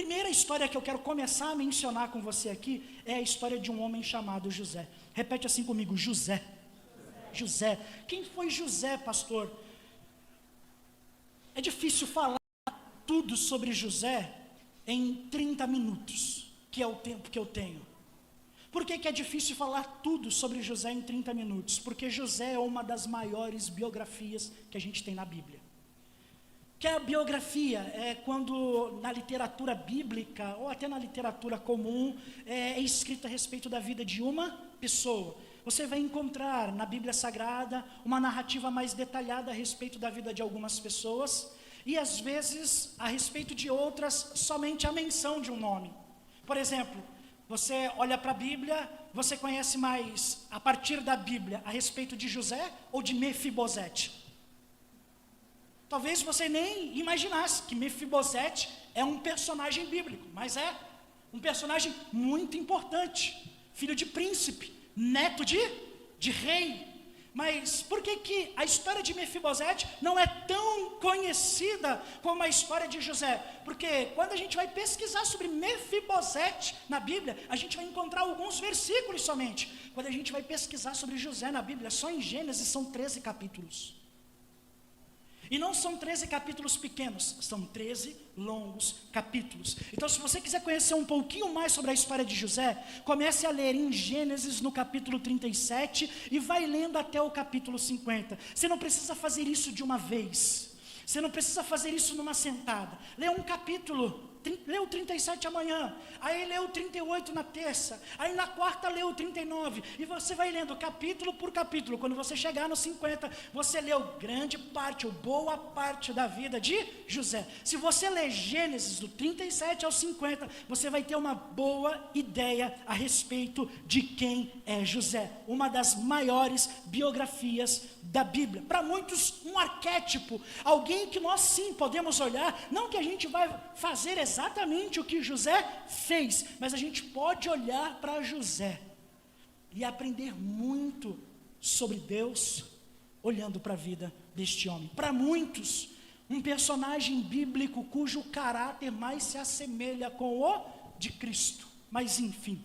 primeira história que eu quero começar a mencionar com você aqui é a história de um homem chamado José. Repete assim comigo: José. José. Quem foi José, pastor? É difícil falar tudo sobre José em 30 minutos, que é o tempo que eu tenho. Por que é difícil falar tudo sobre José em 30 minutos? Porque José é uma das maiores biografias que a gente tem na Bíblia. Que a biografia é quando na literatura bíblica, ou até na literatura comum, é escrita a respeito da vida de uma pessoa. Você vai encontrar na Bíblia Sagrada uma narrativa mais detalhada a respeito da vida de algumas pessoas, e às vezes, a respeito de outras, somente a menção de um nome. Por exemplo, você olha para a Bíblia, você conhece mais, a partir da Bíblia, a respeito de José ou de Mefibosete? Talvez você nem imaginasse que Mefibosete é um personagem bíblico, mas é um personagem muito importante, filho de príncipe, neto de rei. Mas por que a história de Mefibosete não é tão conhecida como a história de José? Porque quando a gente vai pesquisar sobre Mefibosete na Bíblia, a gente vai encontrar alguns versículos somente. Quando a gente vai pesquisar sobre José na Bíblia, só em Gênesis são 13 capítulos. E não são 13 capítulos pequenos, são 13 longos capítulos. Então, se você quiser conhecer um pouquinho mais sobre a história de José, comece a ler em Gênesis no capítulo 37 e vai lendo até o capítulo 50. Você não precisa fazer isso de uma vez. Você não precisa fazer isso numa sentada. Lê um capítulo, lê o 37 amanhã, aí lê o 38 na terça, aí na quarta lê o 39, e você vai lendo capítulo por capítulo. Quando você chegar no 50, você leu grande parte, ou boa parte da vida de José. Se você ler Gênesis do 37 ao 50, você vai ter uma boa ideia a respeito de quem é José, uma das maiores biografias da Bíblia. Para muitos, um arquétipo, alguém que nós sim podemos olhar, não que a gente vai fazer exatamente o que José fez, mas a gente pode olhar para José e aprender muito sobre Deus, olhando para a vida deste homem. Para muitos, um personagem bíblico cujo caráter mais se assemelha com o de Cristo. Mas enfim,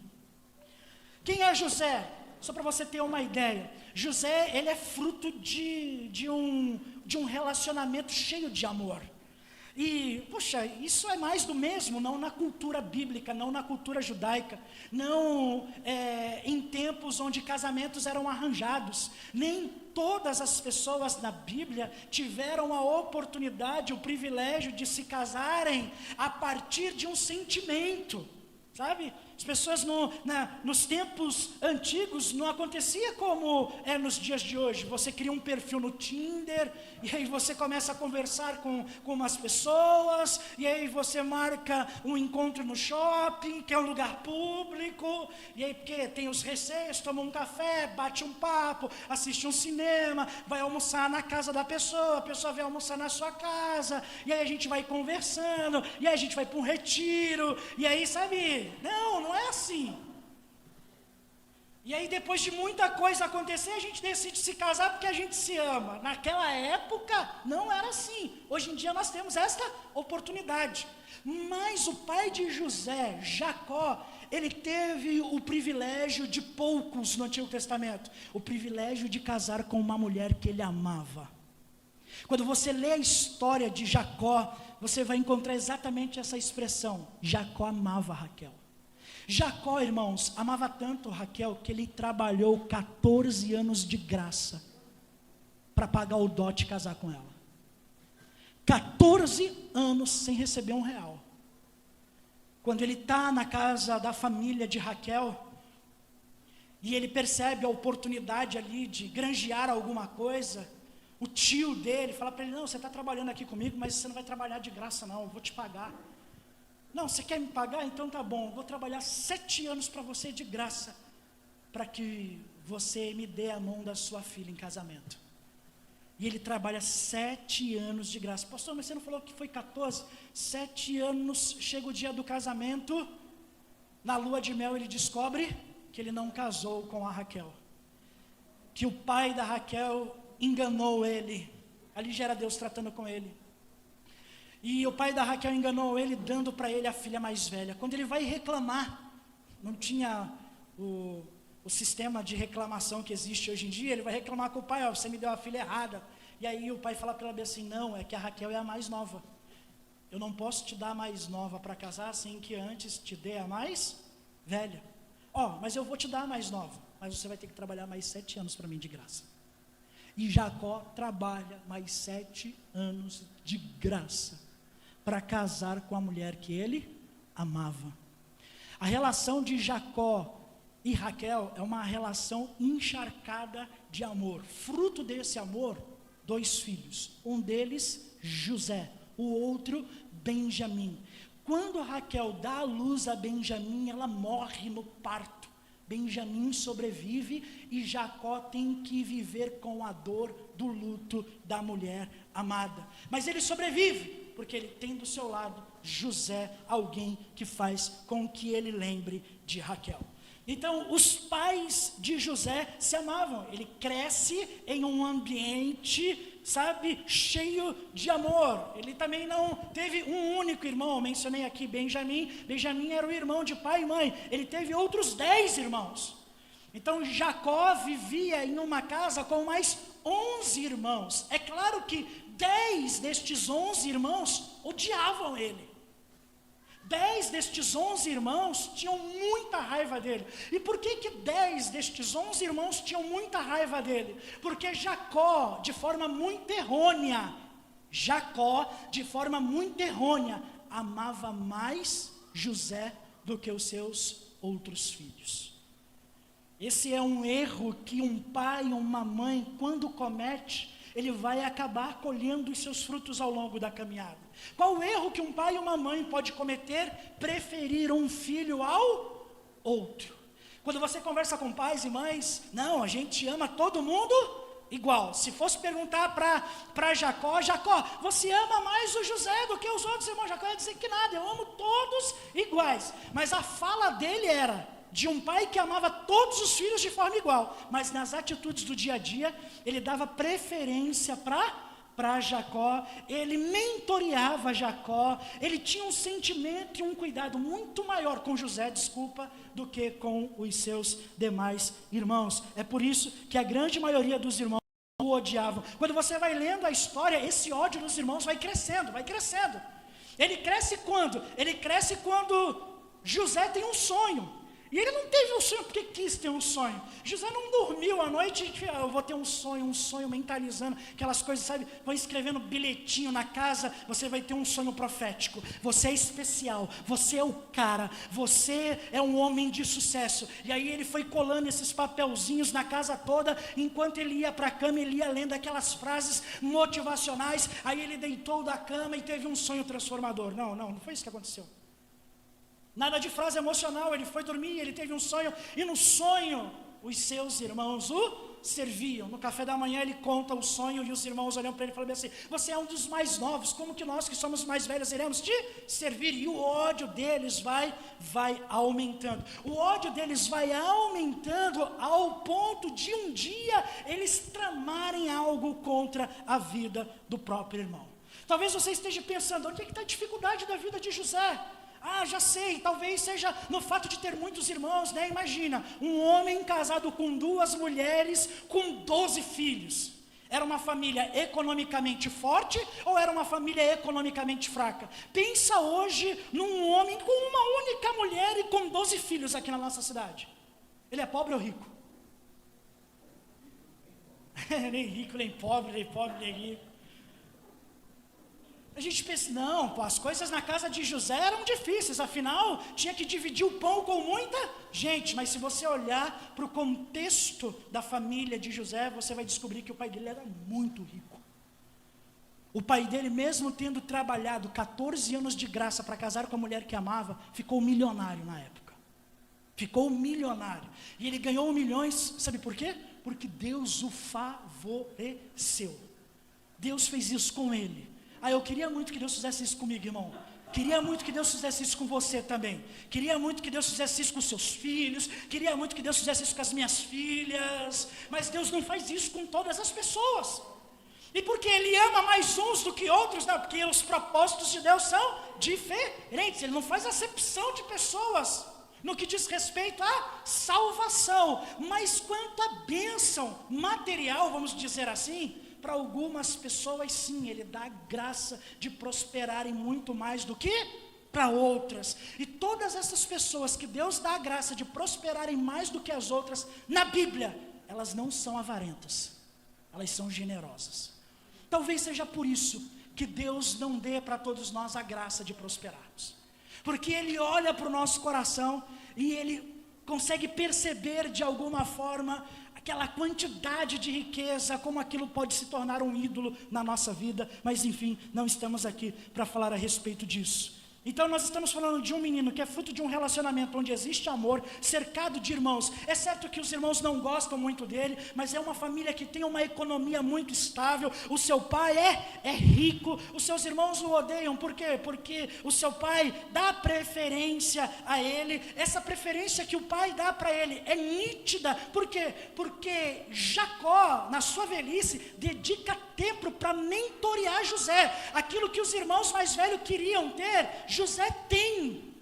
quem é José? Só para você ter uma ideia, José, ele é fruto de um relacionamento cheio de amor. E, poxa, isso é mais do mesmo, não na cultura bíblica, não na cultura judaica, não em tempos onde casamentos eram arranjados. Nem todas as pessoas na Bíblia tiveram a oportunidade, o privilégio de se casarem a partir de um sentimento, sabe? As pessoas nos tempos antigos não acontecia como é nos dias de hoje. Você cria um perfil no Tinder, e aí você começa a conversar com umas pessoas, e aí você marca um encontro no shopping, que é um lugar público, e aí porque tem os receios, toma um café, bate um papo, assiste um cinema, vai almoçar na casa da pessoa, a pessoa vai almoçar na sua casa, e aí a gente vai conversando, e aí a gente vai para um retiro, e aí sabe, não é assim. E aí depois de muita coisa acontecer, a gente decide se casar porque a gente se ama. Naquela época não era assim. Hoje em dia nós temos esta oportunidade. Mas o pai de José, Jacó, ele teve o privilégio de poucos no Antigo Testamento, o privilégio de casar com uma mulher que ele amava. Quando você lê a história de Jacó, você vai encontrar exatamente essa expressão: Jacó amava Raquel. Jacó, irmãos, amava tanto Raquel que ele trabalhou 14 anos de graça para pagar o dote e casar com ela. 14 anos sem receber R$1. Quando ele está na casa da família de Raquel, e ele percebe a oportunidade ali de granjear alguma coisa, o tio dele fala para ele: não, você está trabalhando aqui comigo, mas você não vai trabalhar de graça não, eu vou te pagar. Não, você quer me pagar? Então tá bom, vou trabalhar 7 anos para você de graça, para que você me dê a mão da sua filha em casamento. E ele trabalha 7 anos de graça. Pastor, mas você não falou que foi 14? 7 anos, chega o dia do casamento, na lua de mel ele descobre que ele não casou com a Raquel, que o pai da Raquel enganou ele. Ali já era Deus tratando com ele. E o pai da Raquel enganou ele, dando para ele a filha mais velha. Quando ele vai reclamar, não tinha o sistema de reclamação que existe hoje em dia, ele vai reclamar com o pai, ó, você me deu a filha errada. E aí o pai fala para ele assim, não, é que a Raquel é a mais nova. Eu não posso te dar a mais nova para casar sem que antes te dê a mais velha. Ó, mas eu vou te dar a mais nova, mas você vai ter que trabalhar mais 7 anos para mim de graça. E Jacó trabalha mais 7 anos de graça para casar com a mulher que ele amava. A relação de Jacó e Raquel é uma relação encharcada de amor. Fruto desse amor, 2 filhos. Um deles, José. O outro, Benjamim. Quando Raquel dá à luz a Benjamim, ela morre no parto. Benjamim sobrevive e Jacó tem que viver com a dor do luto da mulher amada. Mas ele sobrevive, porque ele tem do seu lado José, alguém que faz com que ele lembre de Raquel. Então, os pais de José se amavam. Ele cresce em um ambiente, sabe, cheio de amor. Ele também não teve um único irmão. Eu mencionei aqui Benjamim. Benjamim era o irmão de pai e mãe. Ele teve outros 10 irmãos. Então, Jacó vivia em uma casa com mais 11 irmãos. É claro que 10 destes 11 irmãos odiavam ele. 10 destes 11 irmãos tinham muita raiva dele. E por que 10 destes 11 irmãos tinham muita raiva dele? Porque Jacó, de forma muito errônea, amava mais José do que os seus outros filhos. Esse é um erro que um pai ou uma mãe, quando comete, ele vai acabar colhendo os seus frutos ao longo da caminhada. Qual o erro que um pai ou uma mãe pode cometer? Preferir um filho ao outro. Quando você conversa com pais e mães, não, a gente ama todo mundo igual. Se fosse perguntar para Jacó, você ama mais o José do que os outros irmãos? Jacó ia dizer que nada, eu amo todos iguais. Mas a fala dele era de um pai que amava todos os filhos de forma igual, mas nas atitudes do dia a dia, ele dava preferência para Jacó, ele mentoreava Jacó, ele tinha um sentimento e um cuidado muito maior com José, do que com os seus demais irmãos. É por isso que a grande maioria dos irmãos o odiavam. Quando você vai lendo a história, esse ódio dos irmãos vai crescendo. Ele cresce quando? Ele cresce quando José tem um sonho. E ele não teve um sonho porque quis ter um sonho. José não dormiu à noite e eu vou ter um sonho mentalizando aquelas coisas, sabe? Vai escrevendo bilhetinho na casa, você vai ter um sonho profético. Você é especial, você é o cara, você é um homem de sucesso. E aí ele foi colando esses papelzinhos na casa toda, enquanto ele ia para a cama, ele ia lendo aquelas frases motivacionais. Aí ele deitou da cama e teve um sonho transformador. Não foi isso que aconteceu. Nada de frase emocional, ele foi dormir, ele teve um sonho, e no sonho, os seus irmãos o serviam. No café da manhã ele conta o sonho, e os irmãos olham para ele e falam assim, você é um dos mais novos, como que nós que somos mais velhos iremos te servir? E o ódio deles vai aumentando. O ódio deles vai aumentando ao ponto de um dia eles tramarem algo contra a vida do próprio irmão. Talvez você esteja pensando, onde é que está a dificuldade da vida de José? Já sei, talvez seja no fato de ter muitos irmãos, né? Imagina, um homem casado com 2 mulheres, com 12 filhos. Era uma família economicamente forte ou era uma família economicamente fraca? Pensa hoje num homem com uma única mulher e com 12 filhos aqui na nossa cidade. Ele é pobre ou rico? Nem rico, nem pobre, nem rico. A gente pensa, não, as coisas na casa de José eram difíceis, afinal, tinha que dividir o pão com muita gente. Mas se você olhar para o contexto da família de José, você vai descobrir que o pai dele era muito rico. O pai dele, mesmo tendo trabalhado 14 anos de graça para casar com a mulher que amava, ficou milionário na época. Ficou milionário. E ele ganhou milhões, sabe por quê? Porque Deus o favoreceu. Deus fez isso com ele. Eu queria muito que Deus fizesse isso comigo, irmão. Queria muito que Deus fizesse isso com você também. Queria muito que Deus fizesse isso com seus filhos. Queria muito que Deus fizesse isso com as minhas filhas. Mas Deus não faz isso com todas as pessoas. E porque ele ama mais uns do que outros? Não, porque os propósitos de Deus são diferentes. Ele não faz acepção de pessoas no que diz respeito à salvação. Mas quanto à bênção material, vamos dizer assim, para algumas pessoas sim, ele dá a graça de prosperarem muito mais do que para outras. E todas essas pessoas que Deus dá a graça de prosperarem mais do que as outras, na Bíblia, elas não são avarentas, elas são generosas. Talvez seja por isso que Deus não dê para todos nós a graça de prosperarmos, porque Ele olha para o nosso coração e Ele consegue perceber de alguma forma aquela quantidade de riqueza, como aquilo pode se tornar um ídolo na nossa vida. Mas enfim, não estamos aqui para falar a respeito disso. Então nós estamos falando de um menino que é fruto de um relacionamento onde existe amor, cercado de irmãos. É certo que os irmãos não gostam muito dele, mas é uma família que tem uma economia muito estável. O seu pai é rico, os seus irmãos o odeiam. Por quê? Porque o seu pai dá preferência a ele. Essa preferência que o pai dá para ele é nítida. Por quê? Porque Jacó, na sua velhice, dedica tempo para mentorear José. Aquilo que os irmãos mais velhos queriam ter, José tem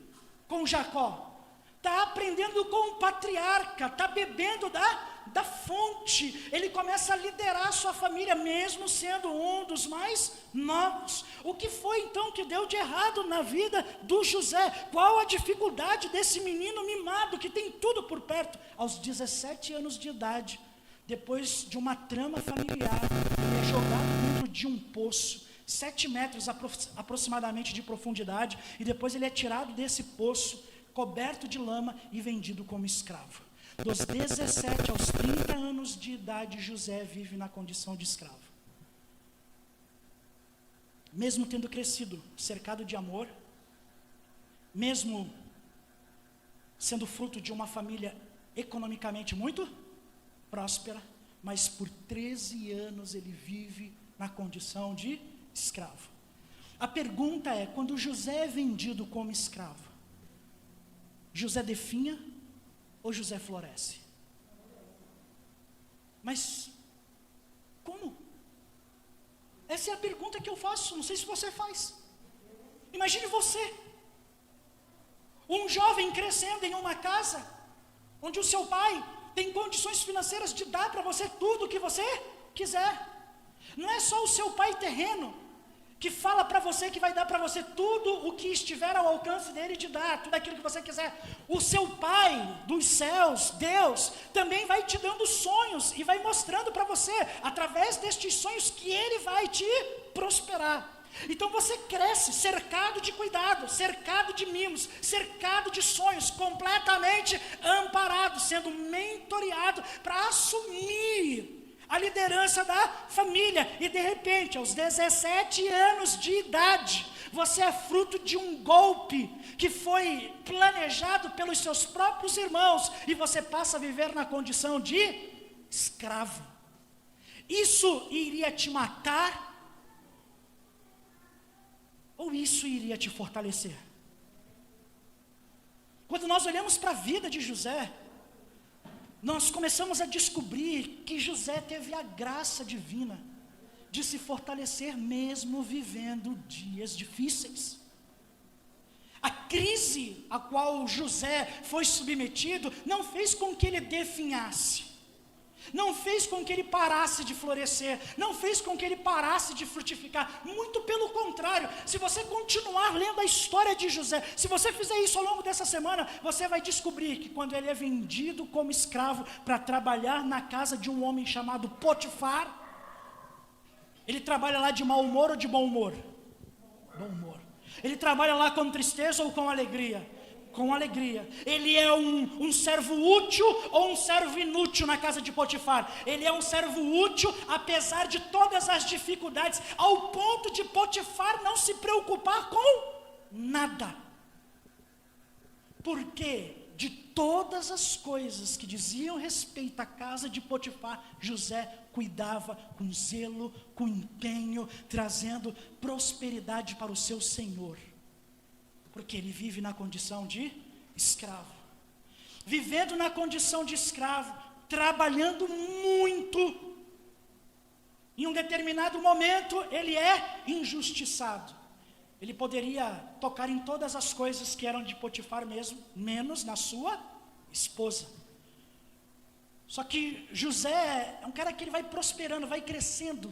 com Jacó. Está aprendendo com o patriarca, está bebendo da fonte. Ele começa a liderar a sua família, mesmo sendo um dos mais novos. O que foi então que deu de errado na vida do José? Qual a dificuldade desse menino mimado, que tem tudo por perto? Aos 17 anos de idade, depois de uma trama familiar, ele é jogado dentro de um poço, 7 metros aproximadamente de profundidade, e depois ele é tirado desse poço, coberto de lama e vendido como escravo. Dos 17 aos 30 anos de idade, José vive na condição de escravo. Mesmo tendo crescido cercado de amor, mesmo sendo fruto de uma família economicamente muito próspera, mas por 13 anos ele vive na condição de escravo. A pergunta é, quando José é vendido como escravo, José definha ou José floresce? Mas como? Essa é a pergunta que eu faço, não sei se você faz. Imagine você, um jovem crescendo em uma casa, onde o seu pai tem condições financeiras de dar para você tudo o que você quiser. Não é só o seu pai terreno que fala para você que vai dar para você tudo o que estiver ao alcance dele de dar, tudo aquilo que você quiser. O seu pai dos céus, Deus, também vai te dando sonhos e vai mostrando para você, através destes sonhos, que Ele vai te prosperar. Então você cresce cercado de cuidado, cercado de mimos, cercado de sonhos, completamente amparado, sendo mentoreado para assumir a liderança da família. E de repente, aos 17 anos de idade, você é fruto de um golpe que foi planejado pelos seus próprios irmãos, e você passa a viver na condição de escravo. Isso iria te matar ou isso iria te fortalecer? Quando nós olhamos para a vida de José, nós começamos a descobrir que José teve a graça divina de se fortalecer mesmo vivendo dias difíceis. A crise a qual José foi submetido não fez com que ele definhasse, não fez com que ele parasse de florescer, não fez com que ele parasse de frutificar. Muito pelo contrário, se você continuar lendo a história de José, se você fizer isso ao longo dessa semana, você vai descobrir que quando ele é vendido como escravo para trabalhar na casa de um homem chamado Potifar, ele trabalha lá de mau humor ou de bom humor? Bom humor. Ele trabalha lá com tristeza ou com alegria? Com alegria. Ele é um servo útil ou um servo inútil na casa de Potifar? Ele é um servo útil, apesar de todas as dificuldades, ao ponto de Potifar não se preocupar com nada. Porque de todas as coisas que diziam respeito à casa de Potifar, José cuidava com zelo, com empenho, trazendo prosperidade para o seu senhor. Porque ele vive na condição de escravo. Vivendo na condição de escravo, trabalhando muito, Em um determinado momento, ele é injustiçado. Ele poderia tocar em todas as coisas que eram de Potifar mesmo, menos na sua esposa. Só que José é um cara que ele vai prosperando, vai crescendo.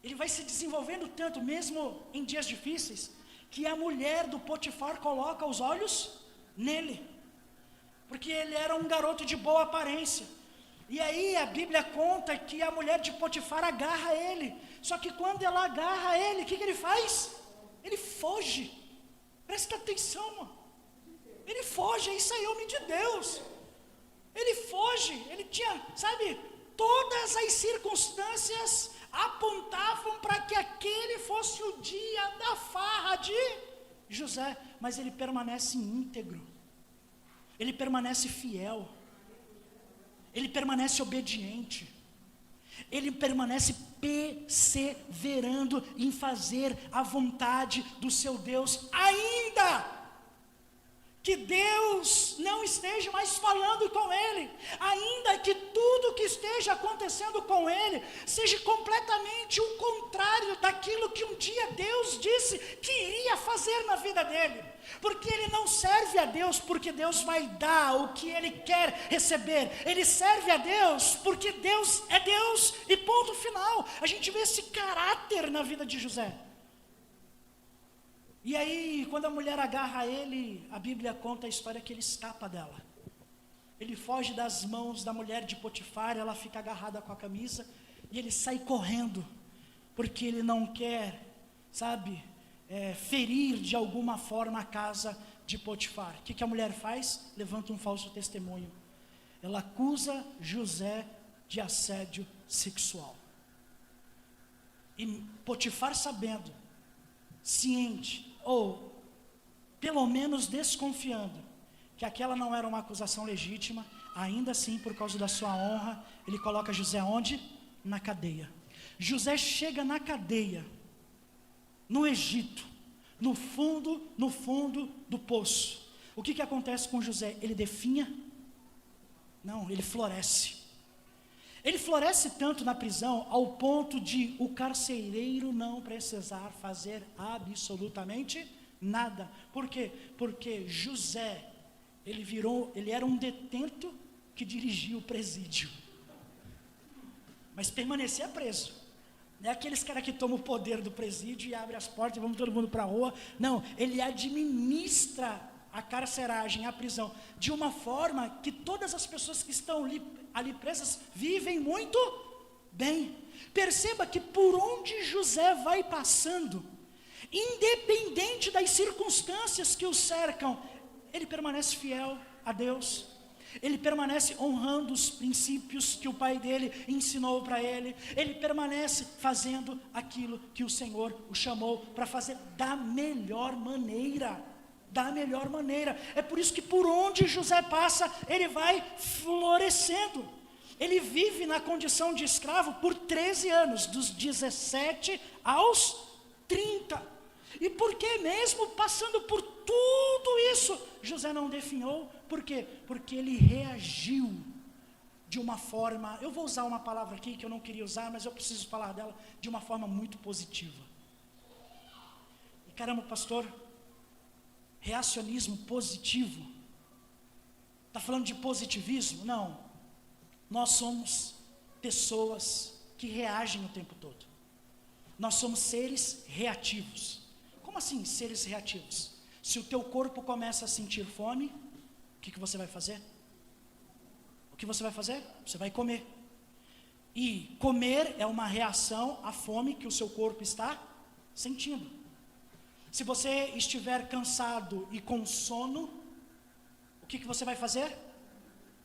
Ele vai se desenvolvendo tanto, mesmo em dias difíceis, que a mulher do Potifar coloca os olhos nele. Porque ele era um garoto de boa aparência. E aí a Bíblia conta que a mulher de Potifar agarra ele. Só que quando ela agarra ele, o que ele faz? Ele foge. Presta atenção, mano. Ele foge, isso aí é homem de Deus. Ele foge, ele tinha, sabe, todas as circunstâncias apontavam para que aquele fosse o dia da farra de José. Mas ele permanece íntegro. Ele permanece fiel. Ele permanece obediente. Ele permanece perseverando em fazer a vontade do seu Deus, ainda que Deus não esteja mais falando com ele, ainda que tudo que esteja acontecendo com ele seja completamente o contrário daquilo que um dia Deus disse que iria fazer na vida dele, porque ele não serve a Deus porque Deus vai dar o que ele quer receber, ele serve a Deus porque Deus é Deus e ponto final. A gente vê esse caráter na vida de José. E aí, quando a mulher agarra ele, a Bíblia conta a história que ele escapa dela. Ele foge das mãos da mulher de Potifar, ela fica agarrada com a camisa, e ele sai correndo, porque ele não quer, sabe, ferir de alguma forma a casa de Potifar. O que a mulher faz? Levanta um falso testemunho. Ela acusa José de assédio sexual. E Potifar, sabendo, ciente, ou pelo menos desconfiando que aquela não era uma acusação legítima, ainda assim, por causa da sua honra, ele coloca José onde? Na cadeia. José chega na cadeia, no Egito, no fundo do poço. O que acontece com José? Ele definha? Não, ele floresce. Ele floresce tanto na prisão, ao ponto de o carcereiro não precisar fazer absolutamente nada. Por quê? Porque José, ele era um detento que dirigia o presídio, mas permanecia preso. Não é aqueles caras que tomam o poder do presídio e abrem as portas e vamos todo mundo para a rua. Não, ele administra a carceragem, a prisão, de uma forma que todas as pessoas que estão ali presas vivem muito bem. Perceba que por onde José vai passando, independente das circunstâncias que o cercam, ele permanece fiel a Deus. Ele permanece honrando os princípios que o pai dele ensinou para ele. Ele permanece fazendo aquilo que o Senhor o chamou para fazer da melhor maneira. Da melhor maneira. É por isso que por onde José passa, ele vai florescendo. Ele vive na condição de escravo por 13 anos, dos 17 aos 30. E por que mesmo passando por tudo isso, José não definhou? Por quê? Porque ele reagiu de uma forma, eu vou usar uma palavra aqui que eu não queria usar, mas eu preciso falar dela, de uma forma muito positiva. E caramba, pastor, reacionismo positivo, está falando de positivismo? Não, nós somos pessoas que reagem o tempo todo, nós somos seres reativos. Como assim seres reativos? Se o teu corpo começa a sentir fome, o que você vai fazer? O que você vai fazer? Você vai comer, e comer é uma reação à fome que o seu corpo está sentindo. Se você estiver cansado e com sono, o que você vai fazer?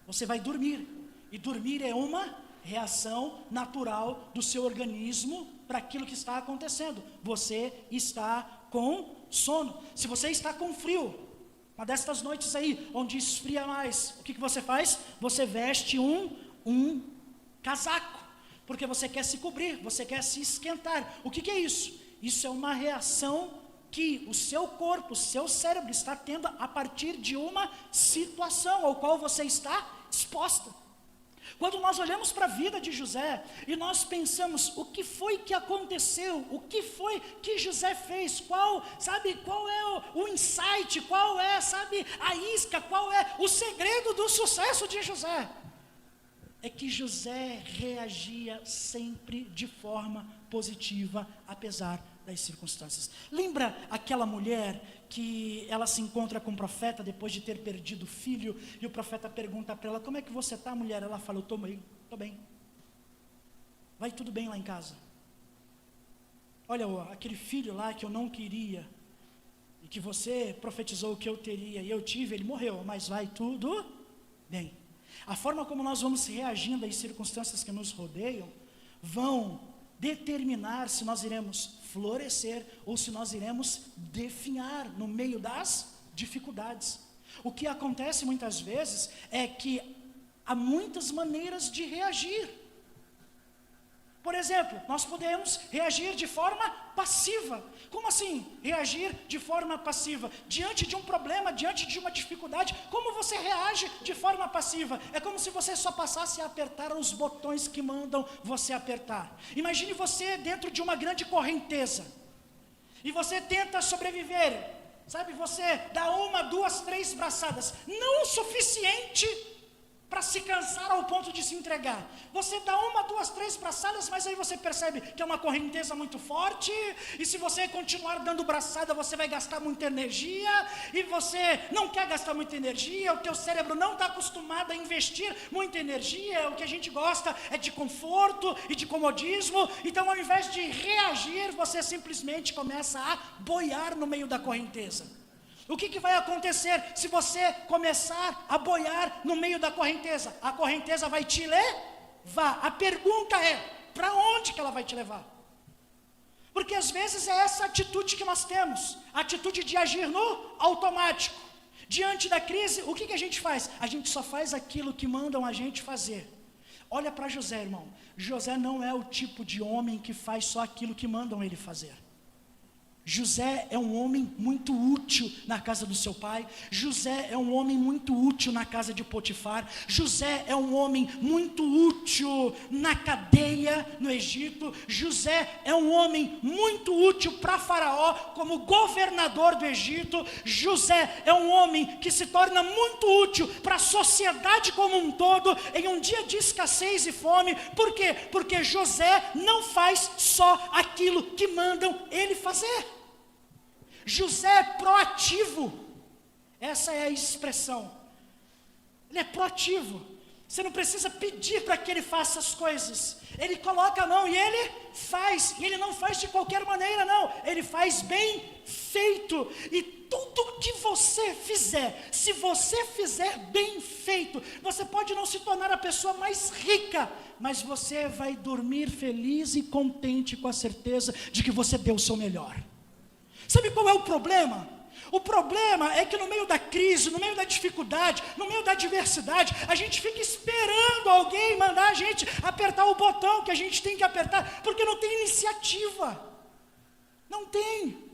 Você vai dormir. E dormir é uma reação natural do seu organismo para aquilo que está acontecendo. Você está com sono. Se você está com frio, uma destas noites aí, onde esfria mais, o que você faz? Você veste um casaco, porque você quer se cobrir, você quer se esquentar. O que é isso? Isso é uma reação que o seu corpo, o seu cérebro está tendo a partir de uma situação ao qual você está exposta. Quando nós olhamos para a vida de José e nós pensamos o que foi que aconteceu, o que foi que José fez, qual é o insight, qual é, a isca, qual é o segredo do sucesso de José? É que José reagia sempre de forma positiva, apesar das circunstâncias. Lembra aquela mulher que ela se encontra com o profeta depois de ter perdido o filho, e o profeta pergunta para ela: como é que você está, mulher? Ela fala: eu estou bem, vai tudo bem lá em casa. Olha, aquele filho lá que eu não queria, e que você profetizou que eu teria, e eu tive, ele morreu, mas vai tudo bem. A forma como nós vamos reagindo às circunstâncias que nos rodeiam, vão determinar se nós iremos florescer ou se nós iremos definhar no meio das dificuldades. O que acontece muitas vezes é que há muitas maneiras de reagir. Por exemplo, nós podemos reagir de forma passiva. Como assim, reagir de forma passiva? Diante de um problema, diante de uma dificuldade, como você reage de forma passiva? É como se você só passasse a apertar os botões que mandam você apertar. Imagine você dentro de uma grande correnteza, e você tenta sobreviver, você dá 1, 2, 3 braçadas, não o suficiente para se cansar ao ponto de se entregar. Você dá 1, 2, 3 braçadas, mas aí você percebe que é uma correnteza muito forte, e se você continuar dando braçada, você vai gastar muita energia, e você não quer gastar muita energia, o teu cérebro não está acostumado a investir muita energia, o que a gente gosta é de conforto e de comodismo. Então, ao invés de reagir, você simplesmente começa a boiar no meio da correnteza. O que vai acontecer se você começar a boiar no meio da correnteza? A correnteza vai te levar. A pergunta é: para onde que ela vai te levar? Porque às vezes é essa atitude que nós temos, a atitude de agir no automático. Diante da crise, o que a gente faz? A gente só faz aquilo que mandam a gente fazer. Olha para José, irmão. José não é o tipo de homem que faz só aquilo que mandam ele fazer. José é um homem muito útil na casa do seu pai. José é um homem muito útil na casa de Potifar. José é um homem muito útil na cadeia no Egito. José é um homem muito útil para Faraó como governador do Egito. José é um homem que se torna muito útil para a sociedade como um todo em um dia de escassez e fome. Por quê? Porque José não faz só aquilo que mandam ele fazer. José é proativo. Essa é a expressão. Ele é proativo. Você não precisa pedir para que ele faça as coisas. Ele coloca a mão e ele faz. E ele não faz de qualquer maneira, não. Ele faz bem feito. E tudo que você fizer, se você fizer bem feito, você pode não se tornar a pessoa mais rica, mas você vai dormir feliz e contente com a certeza de que você deu o seu melhor. Sabe qual é o problema? O problema é que no meio da crise, no meio da dificuldade, no meio da adversidade, a gente fica esperando alguém mandar a gente apertar o botão que a gente tem que apertar, porque não tem iniciativa. Não tem.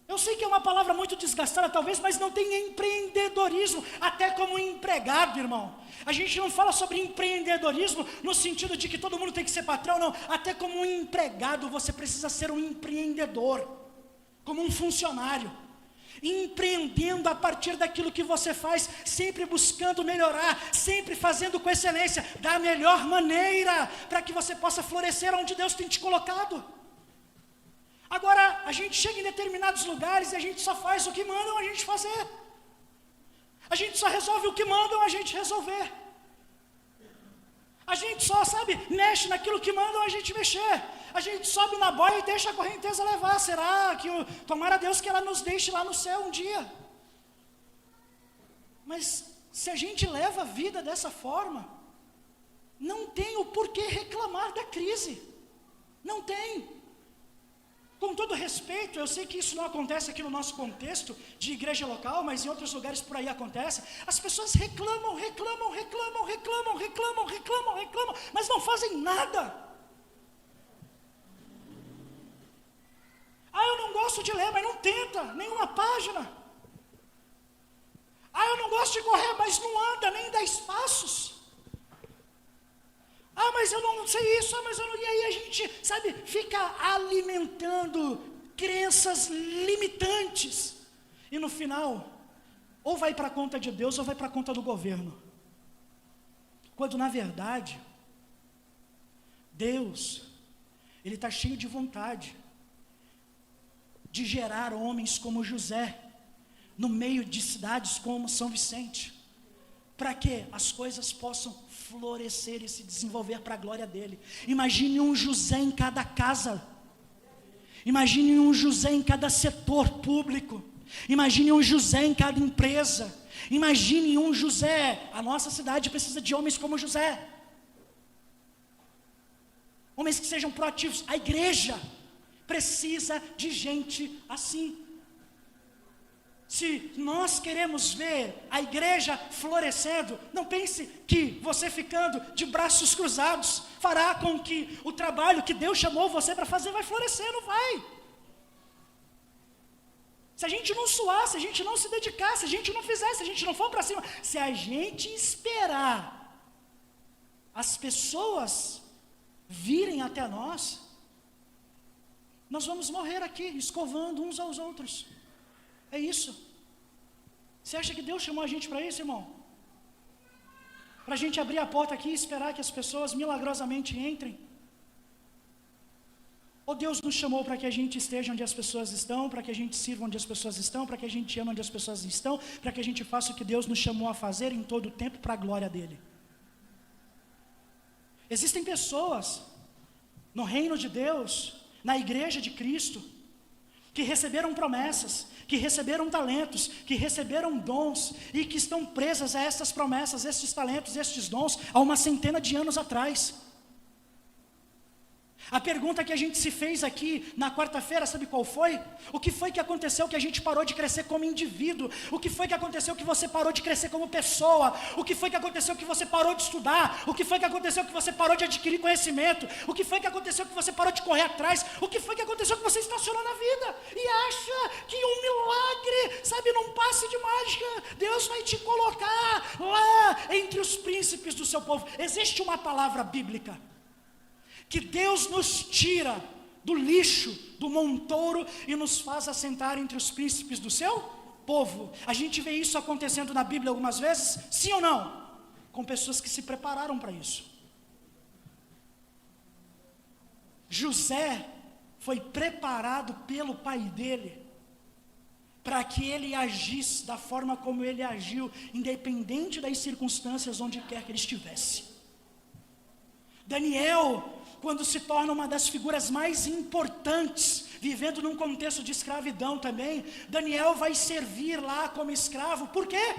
Eu sei que é uma palavra muito desgastada talvez, mas não tem empreendedorismo, até como empregado, irmão. A gente não fala sobre empreendedorismo no sentido de que todo mundo tem que ser patrão, não. Até como um empregado você precisa ser um empreendedor, como um funcionário, empreendendo a partir daquilo que você faz, sempre buscando melhorar, sempre fazendo com excelência, da melhor maneira, para que você possa florescer onde Deus tem te colocado. Agora, a gente chega em determinados lugares e a gente só faz o que mandam a gente fazer. A gente só resolve o que mandam a gente resolver. A gente só, mexe naquilo que mandam a gente mexer. A gente sobe na boia e deixa a correnteza levar. Será que, tomara a Deus que ela nos deixe lá no céu um dia. Mas, se a gente leva a vida dessa forma, não tem o porquê reclamar da crise. Não tem. Com todo respeito, eu sei que isso não acontece aqui no nosso contexto de igreja local, mas em outros lugares por aí acontece. As pessoas reclamam, mas não fazem nada. Eu não gosto de ler, mas não tenta nenhuma página. Eu não gosto de correr, mas não anda nem 10 passos. Ah, mas eu não sei isso, ah, mas eu não... E aí a gente, sabe, fica alimentando crenças limitantes. E no final, ou vai para a conta de Deus, ou vai para a conta do governo. Quando na verdade, Deus, Ele está cheio de vontade de gerar homens como José, no meio de cidades como São Vicente, para que as coisas possam florescer e se desenvolver para a glória dele. Imagine um José em cada casa, imagine um José em cada setor público, imagine um José em cada empresa, imagine um José. A nossa cidade precisa de homens como José, homens que sejam proativos. A igreja precisa de gente assim. Se nós queremos ver a igreja florescendo, não pense que você ficando de braços cruzados fará com que o trabalho que Deus chamou você para fazer vai florescer. Não vai. Se a gente não suar, se a gente não se dedicar, se a gente não fizer, se a gente não for para cima, se a gente esperar as pessoas virem até nós vamos morrer aqui, escovando uns aos outros. É isso. Você acha que Deus chamou a gente para isso, irmão? Para a gente abrir a porta aqui e esperar que as pessoas milagrosamente entrem? Ou Deus nos chamou para que a gente esteja onde as pessoas estão, para que a gente sirva onde as pessoas estão, para que a gente ame onde as pessoas estão, para que a gente faça o que Deus nos chamou a fazer em todo o tempo para a glória dEle? Existem pessoas no reino de Deus, na igreja de Cristo, que receberam promessas, que receberam talentos, que receberam dons, e que estão presas a essas promessas, estes talentos, estes dons, há uma centena de anos atrás. A pergunta que a gente se fez aqui na quarta-feira, sabe qual foi? O que foi que aconteceu que a gente parou de crescer como indivíduo? O que foi que aconteceu que você parou de crescer como pessoa? O que foi que aconteceu que você parou de estudar? O que foi que aconteceu que você parou de adquirir conhecimento? O que foi que aconteceu que você parou de correr atrás? O que foi que aconteceu que você estacionou na vida? E acha que um milagre, sabe, num passe de mágica, Deus vai te colocar lá entre os príncipes do seu povo. Existe uma palavra bíblica que Deus nos tira do lixo, do montouro, e nos faz assentar entre os príncipes do seu povo. A gente vê isso acontecendo na Bíblia algumas vezes, sim ou não? Com pessoas que se prepararam para isso. José foi preparado pelo pai dele, para que ele agisse da forma como ele agiu, independente das circunstâncias onde quer que ele estivesse. Daniel, quando se torna uma das figuras mais importantes, vivendo num contexto de escravidão também, Daniel vai servir lá como escravo. Por quê?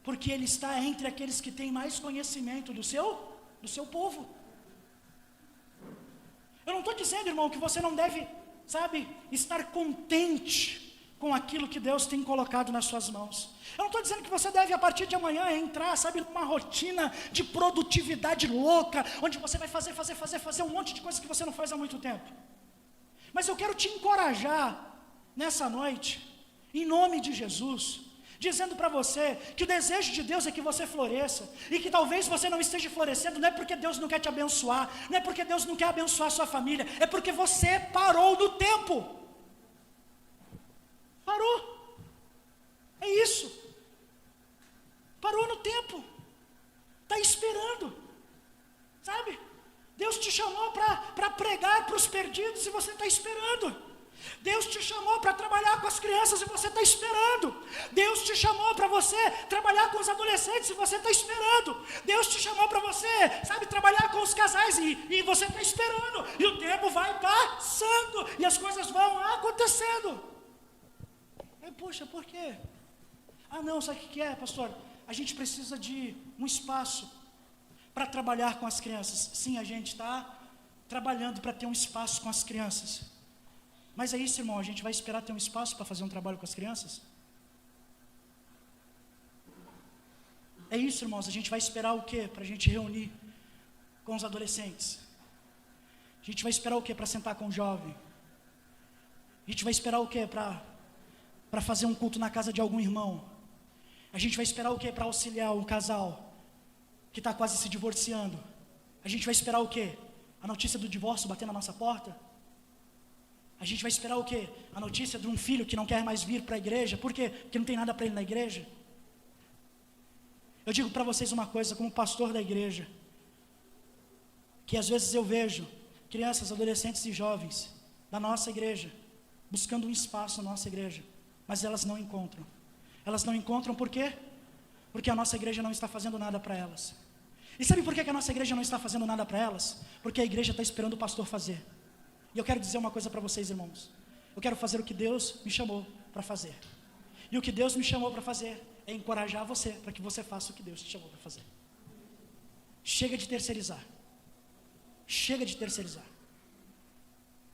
Porque ele está entre aqueles que têm mais conhecimento do seu povo. Eu não estou dizendo, irmão, que você não deve, sabe, estar contente com aquilo que Deus tem colocado nas suas mãos. Eu não estou dizendo que você deve, a partir de amanhã, entrar, sabe, numa rotina de produtividade louca, onde você vai fazer um monte de coisas que você não faz há muito tempo. Mas eu quero te encorajar, nessa noite, em nome de Jesus, dizendo para você que o desejo de Deus é que você floresça, e que talvez você não esteja florescendo, não é porque Deus não quer te abençoar, não é porque Deus não quer abençoar a sua família, é porque você parou no tempo. Parou. É isso. Parou no tempo. Está esperando. Sabe? Deus te chamou para pregar para os perdidos e você está esperando. Deus te chamou para trabalhar com as crianças e você está esperando. Deus te chamou para você trabalhar com os adolescentes e você está esperando. Deus te chamou para você, sabe, trabalhar com os casais e você está esperando. E o tempo vai passando e as coisas vão acontecendo. Poxa, por quê? Ah, não, sabe o que é, pastor? A gente precisa de um espaço para trabalhar com as crianças. Sim, a gente está trabalhando para ter um espaço com as crianças. Mas é isso, irmão, a gente vai esperar ter um espaço para fazer um trabalho com as crianças? É isso, irmãos, a gente vai esperar o quê? Para a gente reunir com os adolescentes? A gente vai esperar o quê? Para sentar com o jovem? A gente vai esperar o quê? Para fazer um culto na casa de algum irmão? A gente vai esperar o quê? Para auxiliar o casal? que está quase se divorciando, a gente vai esperar o quê? A notícia do divórcio bater na nossa porta? A gente vai esperar o quê? A notícia de um filho que não quer mais vir para a igreja. Por quê? Porque não tem nada para ele na igreja. Eu digo para vocês uma coisa, como pastor da igreja, que às vezes eu vejo crianças, adolescentes e jovens da nossa igreja, buscando um espaço na nossa igreja, mas elas não encontram. Elas não encontram por quê? Porque a nossa igreja não está fazendo nada para elas. E sabe por que a nossa igreja não está fazendo nada para elas? Porque a igreja está esperando o pastor fazer. E eu quero dizer uma coisa para vocês, irmãos. Eu quero fazer o que Deus me chamou para fazer. E o que Deus me chamou para fazer é encorajar você, para que você faça o que Deus te chamou para fazer. Chega de terceirizar. Chega de terceirizar.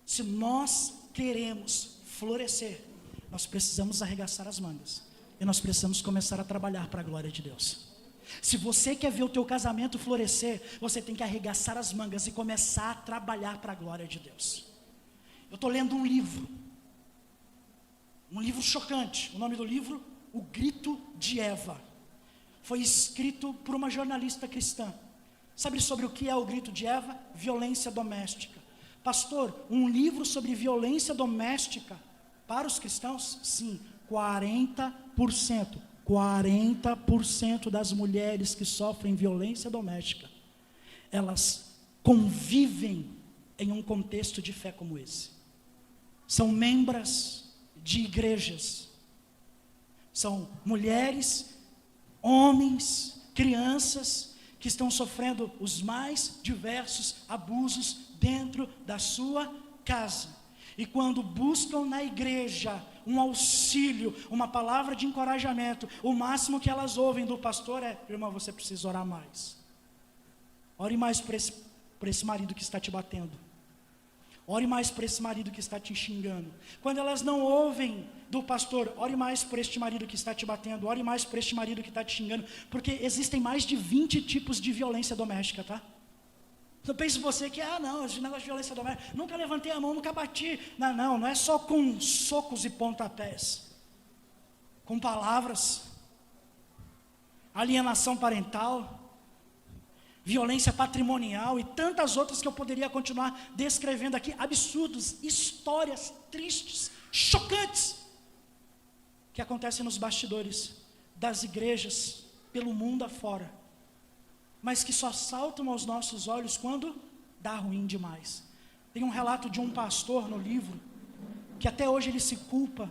Se nós queremos florescer, nós precisamos arregaçar as mangas. E nós precisamos começar a trabalhar para a glória de Deus. Se você quer ver o teu casamento florescer, você tem que arregaçar as mangas e começar a trabalhar para a glória de Deus. Eu estou lendo um livro chocante. O nome do livro, O Grito de Eva. Foi escrito por uma jornalista cristã. Sabe sobre o que é o grito de Eva? Violência doméstica. Pastor, um livro sobre violência doméstica para os cristãos? Sim, 40% das mulheres que sofrem violência doméstica, elas convivem em um contexto de fé como esse. São membros de igrejas, são mulheres, homens, crianças que estão sofrendo os mais diversos abusos dentro da sua casa. E quando buscam na igreja um auxílio, uma palavra de encorajamento, o máximo que elas ouvem do pastor é: irmã, você precisa orar mais. Ore mais por esse marido que está te batendo. Ore mais por esse marido que está te xingando. Quando elas não ouvem do pastor: ore mais por este marido que está te batendo. Ore mais por este marido que está te xingando. Porque existem mais de 20 tipos de violência doméstica, tá? Não pense você que, não, esse negócio de violência doméstica, nunca levantei a mão, nunca bati. Não é só com socos e pontapés. Com palavras, alienação parental, violência patrimonial e tantas outras que eu poderia continuar descrevendo aqui, absurdos, histórias tristes, chocantes, que acontecem nos bastidores das igrejas pelo mundo afora, mas que só saltam aos nossos olhos quando dá ruim demais. Tem um relato de um pastor no livro, que até hoje ele se culpa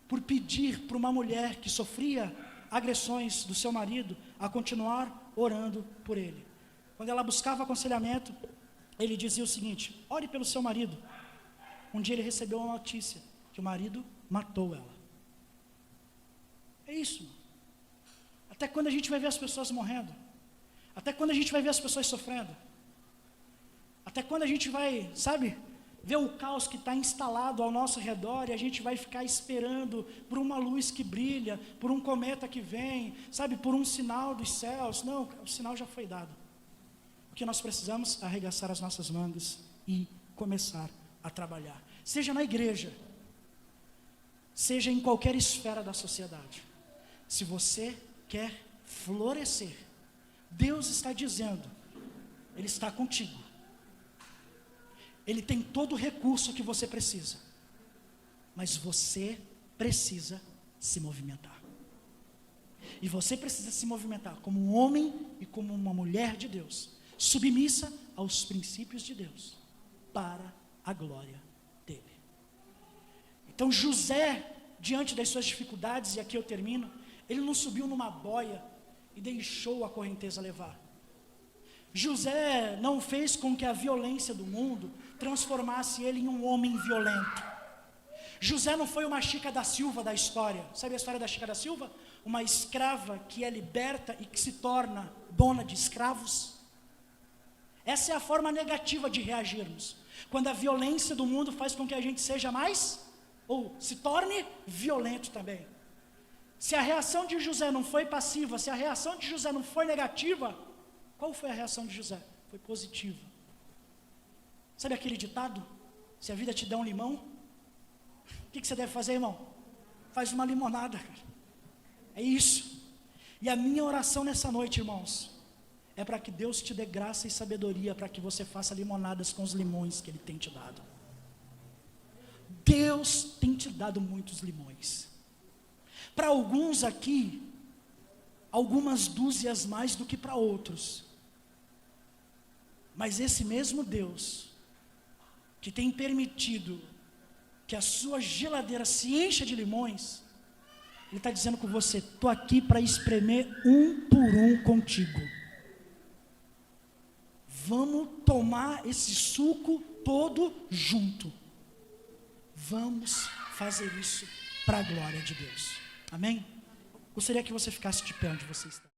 por pedir para uma mulher que sofria agressões do seu marido a continuar orando por ele. Quando ela buscava aconselhamento, ele dizia o seguinte: ore pelo seu marido. Um dia ele recebeu uma notícia que o marido matou ela. É isso. Até quando a gente vai ver as pessoas morrendo? Até quando a gente vai ver as pessoas sofrendo? Até quando a gente vai, ver o caos que está instalado ao nosso redor e a gente vai ficar esperando por uma luz que brilha, por um cometa que vem, por um sinal dos céus? Não, o sinal já foi dado. O que nós precisamos é arregaçar as nossas mangas e começar a trabalhar. Seja na igreja, seja em qualquer esfera da sociedade. Se você quer florescer, Deus está dizendo, Ele está contigo. Ele tem todo o recurso que você precisa. Mas você precisa se movimentar. E você precisa se movimentar como um homem e como uma mulher de Deus, submissa aos princípios de Deus, para a glória dele. Então José, diante das suas dificuldades, e aqui eu termino, ele não subiu numa boia e deixou a correnteza levar. José não fez com que a violência do mundo transformasse ele em um homem violento. José não foi uma Chica da Silva da história. Sabe a história da Chica da Silva? Uma escrava que é liberta e que se torna dona de escravos. Essa é a forma negativa de reagirmos. Quando a violência do mundo faz com que a gente seja mais, ou se torne violento também. Se a reação de José não foi passiva, se a reação de José não foi negativa, qual foi a reação de José? Foi positiva. Sabe aquele ditado? Se a vida te der um limão, o que você deve fazer, irmão? Faz uma limonada, cara. É isso. E a minha oração nessa noite, irmãos, é para que Deus te dê graça e sabedoria para que você faça limonadas com os limões que Ele tem te dado. Deus tem te dado muitos limões. Para alguns aqui, algumas dúzias mais do que para outros. Mas esse mesmo Deus, que tem permitido que a sua geladeira se encha de limões, Ele está dizendo com você: estou aqui para espremer um por um contigo. Vamos tomar esse suco todo junto. Vamos fazer isso para a glória de Deus. Amém? Gostaria que você ficasse de pé onde você está.